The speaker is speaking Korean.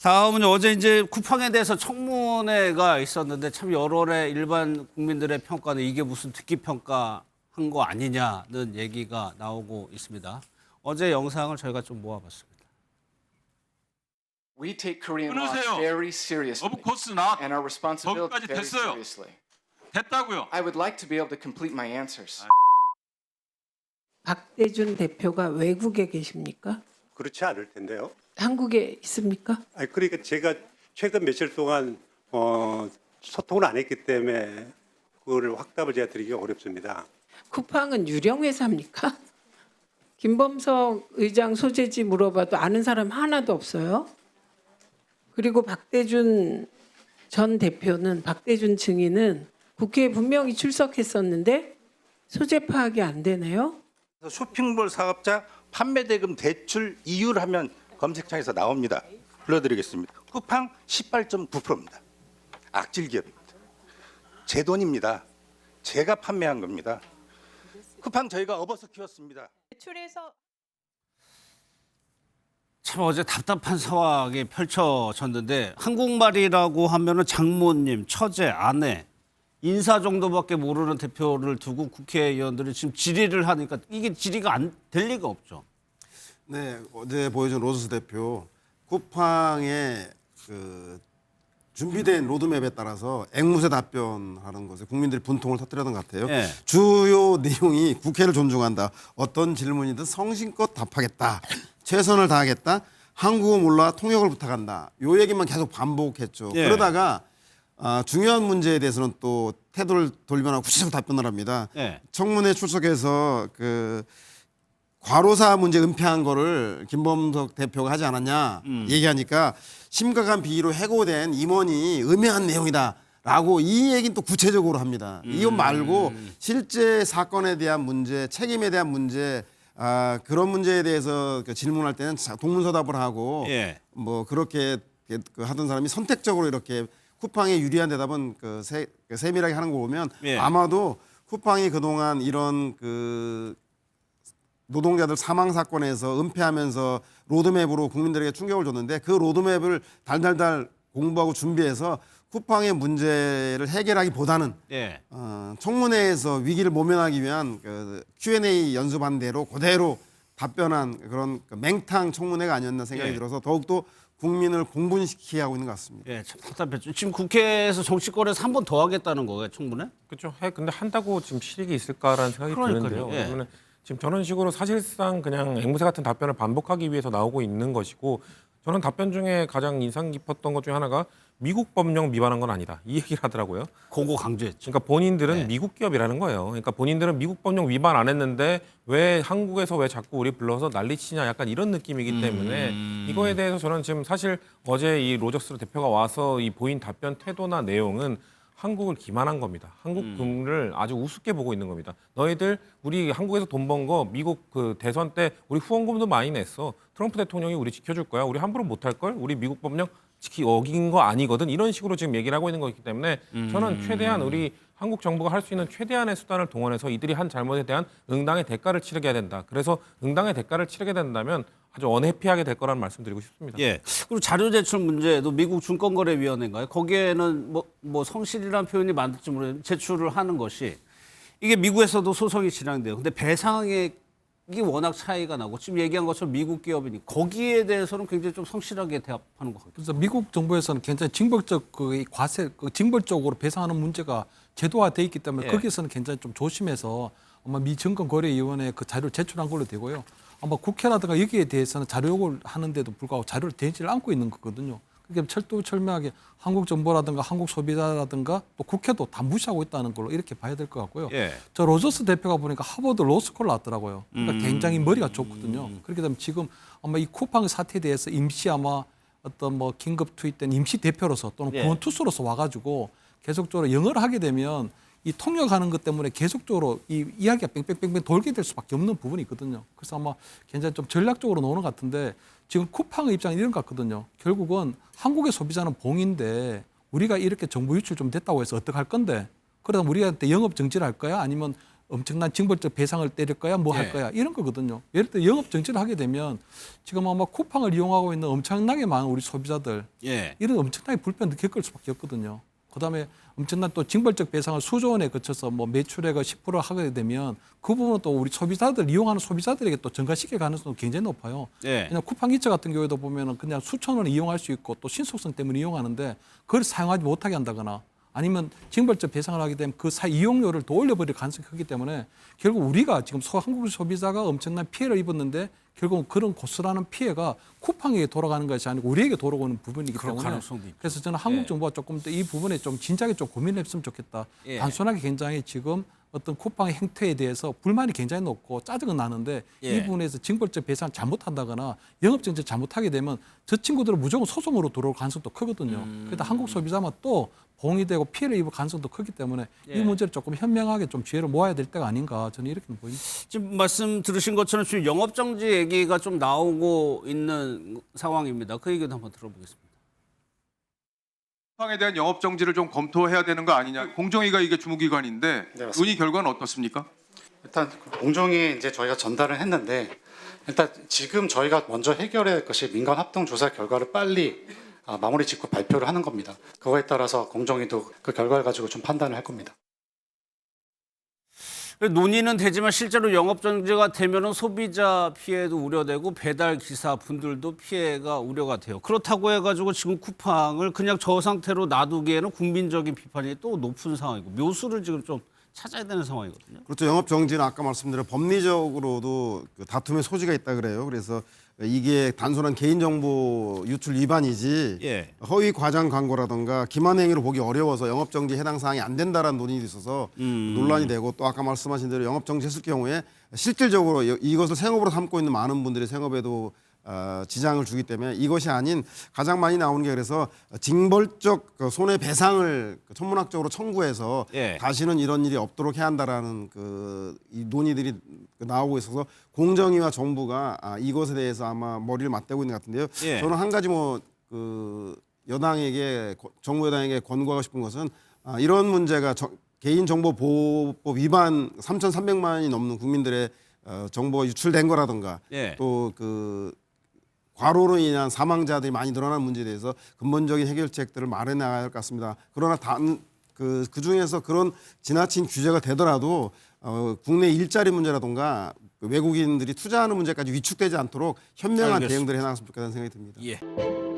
다음은 어제 이제 쿠팡에 대해서 청문회가 있었는데 참 여론의 일반 국민들의 평가는 이게 무슨 듣기 평가한 거 아니냐는 얘기가 나오고 있습니다. 어제 영상을 저희가 좀 모아봤습니다. We take Korean law 끊으세요. very seriously Of course not. and our responsibility 거기까지 very 됐어요. seriously. 됐다고요. I would like to be able to complete my answers. 박대준 대표가 외국에 계십니까? 그렇지 않을 텐데요. 한국에 있습니까? 아니, 그러니까 제가 최근 며칠 동안 소통을 안 했기 때문에 그거를 확답을 제가 드리기가 어렵습니다. 쿠팡은 유령 회사입니까? 김범석 의장 소재지 물어봐도 아는 사람 하나도 없어요. 그리고 박대준 전 대표는 박대준 증인은 국회에 분명히 출석했었는데 소재 파악이 안 되네요. 쇼핑몰 사업자 판매대금 대출 이율 하면 검색창에서 나옵니다. 불러드리겠습니다. 쿠팡 18.9%입니다. 악질 기업입니다. 제 돈입니다. 제가 판매한 겁니다. 쿠팡 저희가 업어서 키웠습니다. 대출에서 참 어제 답답한 상황이 펼쳐졌는데 한국말이라고 하면은 장모님, 처제, 아내, 인사 정도밖에 모르는 대표를 두고 국회의원들이 지금 질의를 하니까 이게 질의가 안 될 리가 없죠. 네, 어제 보여준 로저스 대표 쿠팡의 그 준비된 로드맵에 따라서 앵무새 답변하는 것에 국민들이 분통을 터뜨렸던 것 같아요. 네. 주요 내용이 국회를 존중한다. 어떤 질문이든 성심껏 답하겠다. 최선을 다하겠다. 한국어 몰라 통역을 부탁한다. 요 얘기만 계속 반복했죠. 네. 그러다가 중요한 문제에 대해서는 또 태도를 돌변하고 구체적 답변을 합니다. 네. 청문회 출석해서 그 과로사 문제 은폐한 거를 김범석 대표가 하지 않았냐 얘기하니까 심각한 비위로 해고된 임원이 음해한 내용이다라고 이 얘기는 또 구체적으로 합니다. 이것 말고 실제 사건에 대한 문제, 책임에 대한 문제, 그런 문제에 대해서 그 질문할 때는 동문서답을 하고 예. 뭐 그렇게 그 하던 사람이 선택적으로 이렇게 쿠팡에 유리한 대답은 세밀하게 하는 거 보면 예. 아마도 쿠팡이 그동안 이런 그 노동자들 사망 사건에서 은폐하면서 로드맵으로 국민들에게 충격을 줬는데 그 로드맵을 달달달 공부하고 준비해서 쿠팡의 문제를 해결하기보다는 예. 청문회에서 위기를 모면하기 위한 그 Q&A 연습한 대로 그대로 답변한 그런 그 맹탕 청문회가 아니었나 생각이 예. 들어서 더욱더 국민을 공분시키게 하고 있는 것 같습니다. 예, 참 답답했죠. 지금 국회에서 정치권에서 한 번 더 하겠다는 거예요, 청문회? 그렇죠. 근데 한다고 지금 실익이 있을까라는 생각이 그러니까요. 드는데요. 예. 왜냐면 지금 저런 식으로 사실상 그냥 앵무새 같은 답변을 반복하기 위해서 나오고 있는 것이고 저는 답변 중에 가장 인상 깊었던 것 중에 하나가 미국 법령 위반한 건 아니다. 이 얘기를 하더라고요. 그거 강조했죠. 그러니까 본인들은 네. 미국 기업이라는 거예요. 그러니까 본인들은 미국 법령 위반 안 했는데 왜 한국에서 왜 자꾸 우리 불러서 난리치냐 약간 이런 느낌이기 때문에 이거에 대해서 저는 지금 사실 어제 이 로저스 대표가 와서 이 보인 답변 태도나 내용은 한국을 기만한 겁니다. 한국 국민을 아주 우습게 보고 있는 겁니다. 너희들 우리 한국에서 돈 번 거 미국 그 대선 때 우리 후원금도 많이 냈어. 트럼프 대통령이 우리 지켜줄 거야. 우리 함부로 못할 걸. 우리 미국 법령 어긴 거 아니거든. 이런 식으로 지금 얘기를 하고 있는 거기 때문에 저는 최대한 우리 한국 정부가 할 수 있는 최대한의 수단을 동원해서 이들이 한 잘못에 대한 응당의 대가를 치르게 해야 된다. 그래서 응당의 대가를 치르게 된다면 아주 언해피하게 될 거라는 말씀드리고 싶습니다. 예. 그리고 자료 제출 문제도 미국 증권거래위원회인가요? 거기에는 뭐 성실이라는 표현이 맞을지 모르겠는데 제출을 하는 것이 이게 미국에서도 소송이 진행돼요. 근데 배상액이 워낙 차이가 나고 지금 얘기한 것처럼 미국 기업이니 거기에 대해서는 굉장히 좀 성실하게 대답하는 것 같아요. 그래서 미국 정부에서는 굉장히 징벌적 그 과세, 그 징벌적으로 배상하는 문제가 제도화돼 있기 때문에 예. 거기에서는 굉장히 좀 조심해서 아마 미 증권거래위원회에 그 자료를 제출한 걸로 되고요. 아마 국회라든가 여기에 대해서는 자료 요구를 하는데도 불구하고 자료를 대지를 않고 있는 거거든요. 그러니까 철두철미하게 한국 정부라든가 한국 소비자라든가 또 국회도 다 무시하고 있다는 걸로 이렇게 봐야 될 것 같고요. 예. 저 로저스 대표가 보니까 하버드 로스쿨 나왔더라고요. 그러니까 굉장히 머리가 좋거든요. 그렇게 되면 지금 아마 이 쿠팡 사태에 대해서 임시 아마 어떤 뭐 긴급 투입된 임시 대표로서 또는 예. 구원투수로서 와가지고 계속적으로 영어를 하게 되면 이 통역하는 것 때문에 계속적으로 이 이야기가 뺑뺑뺑뺑 돌게 될 수밖에 없는 부분이 있거든요. 그래서 아마 굉장히 좀 전략적으로 노는 것 같은데 지금 쿠팡의 입장이 이런 것 같거든요. 결국은 한국의 소비자는 봉인데 우리가 이렇게 정보 유출 좀 됐다고 해서 어떡할 건데 그러다 우리한테 영업 정지를 할 거야? 아니면 엄청난 징벌적 배상을 때릴 거야, 뭐 할 예. 거야 이런 거거든요. 예를 들어 영업 정지를 하게 되면 지금 아마 쿠팡을 이용하고 있는 엄청나게 많은 우리 소비자들 예. 이런 엄청나게 불편을 겪을 수밖에 없거든요. 그다음에 엄청난 또 징벌적 배상을 수조 원에 거쳐서 뭐 매출액을 10% 하게 되면 그 부분은 또 우리 소비자들 이용하는 소비자들에게 또 전가시킬 가능성도 굉장히 높아요. 예. 그냥 쿠팡 이체 같은 경우에도 보면은 그냥 수천 원을 이용할 수 있고 또 신속성 때문에 이용하는데 그걸 사용하지 못하게 한다거나 아니면 징벌적 배상을 하게 되면 그 이용료를 더 올려버릴 가능성이 크기 때문에 결국 우리가 지금 한국 소비자가 엄청난 피해를 입었는데 결국 그런 고스란한 피해가 쿠팡에게 돌아가는 것이 아니고 우리에게 돌아오는 부분이기 그럴 때문에 가능성도 있죠. 그래서 저는 한국 예. 정부가 조금 더 이 부분에 좀 진작에 좀 고민을 했으면 좋겠다. 예. 단순하게 굉장히 지금 어떤 쿠팡의 행태에 대해서 불만이 굉장히 높고 짜증은 나는데 예. 이 부분에서 징벌적 배상을 잘못한다거나 영업정지 잘못하게 되면 저 친구들은 무조건 소송으로 들어올 가능성도 크거든요. 그러다 한국 소비자만 또 봉이되고 피해를 입을 가능성도 크기 때문에 예. 이 문제를 조금 현명하게 좀 지혜를 모아야 될 때가 아닌가 저는 이렇게 보입니다. 지금 말씀 들으신 것처럼 지금 영업정지 얘기가 좀 나오고 있는 상황입니다. 그 얘기도 한번 들어보겠습니다. 쿠팡에 대한 영업 정지를 좀 검토해야 되는 거 아니냐. 공정위가 이게 주무기관인데 네, 맞습니다. 논의 결과는 어떻습니까? 일단 공정위에 이제 저희가 전달을 했는데 일단 지금 저희가 먼저 해결해야 할 것이 민간 합동 조사 결과를 빨리 마무리 짓고 발표를 하는 겁니다. 그거에 따라서 공정위도 그 결과를 가지고 좀 판단을 할 겁니다. 논의는 되지만 실제로 영업정지가 되면은 소비자 피해도 우려되고 배달 기사 분들도 피해가 우려가 돼요. 그렇다고 해가지고 지금 쿠팡을 그냥 저 상태로 놔두기에는 국민적인 비판이 또 높은 상황이고 묘수를 지금 좀 찾아야 되는 상황이거든요. 그렇죠. 영업 정지는 아까 말씀드린 법리적으로도 그 다툼의 소지가 있다 그래요. 그래서 이게 단순한 개인정보 유출 위반이지 예. 허위 과장 광고라든가 기만 행위로 보기 어려워서 영업 정지 해당 사항이 안 된다라는 논의도 있어서 논란이 되고 또 아까 말씀하신 대로 영업 정지했을 경우에 실질적으로 이것을 생업으로 삼고 있는 많은 분들이 생업에도 지장을 주기 때문에 이것이 아닌 가장 많이 나오는 게 그래서 징벌적 그 손해배상을 천문학적으로 청구해서 예. 다시는 이런 일이 없도록 해야 한다라는 이 논의들이 나오고 있어서 공정위와 정부가 이것에 대해서 아마 머리를 맞대고 있는 것 같은데요. 예. 저는 한 가지 여당에게 정부 여당에게 권고하고 싶은 것은 이런 문제가 개인정보보호법 위반 3,300만이 넘는 국민들의 정보가 유출된 거라든가 예. 또 과로로 인한 사망자들이 많이 늘어난 문제에 대해서 근본적인 해결책들을 마련해 나가야 할 것 같습니다. 그러나 그 중에서 그런 지나친 규제가 되더라도 국내 일자리 문제라든가 외국인들이 투자하는 문제까지 위축되지 않도록 현명한 알겠습니다. 대응들을 해나갔으면 좋겠다는 생각이 듭니다. 예.